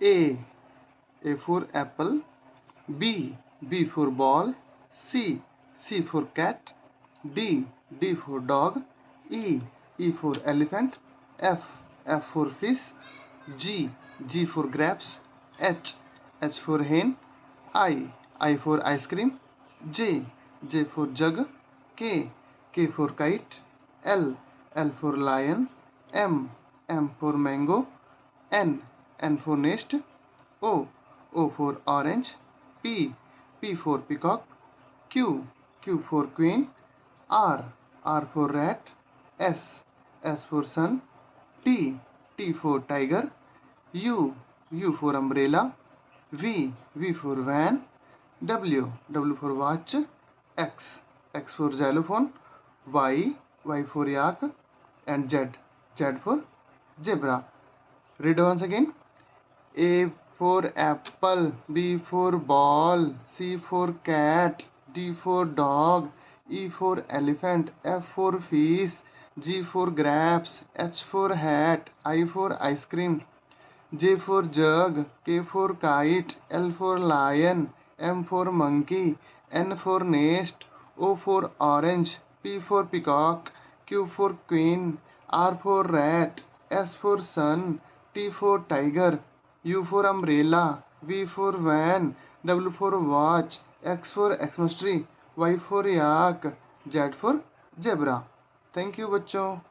A. A for apple. B. B for ball. C. C for cat. D. D for dog. E. E for elephant. F. F for fish. G. G for grapes. H. H for hen. I. I for ice cream. J. J for jug. K. K for kite. L. L for lion. M. M for mango. N. N for nest. O. O for orange. P. P for peacock. Q. Q for queen. R. R for rat. S. S for sun. T. T for tiger. U. U for umbrella. V. V for van. W. W for watch. X. X for xylophone. Y. Y for yak. And Z. Z for zebra. Read once again. A for apple, B for ball, C for cat, D for dog, E for elephant, F for fish, G for grapes, H for hat, I for ice cream, J for jug, K for kite, L for lion, M for monkey, N for nest, O for orange, P for peacock, Q for queen, R for rat, S for sun, T for tiger, U for umbrella, V for van, W for watch, X for Xmas tree, Y for yak, Z for zebra. Thank you बच्चों.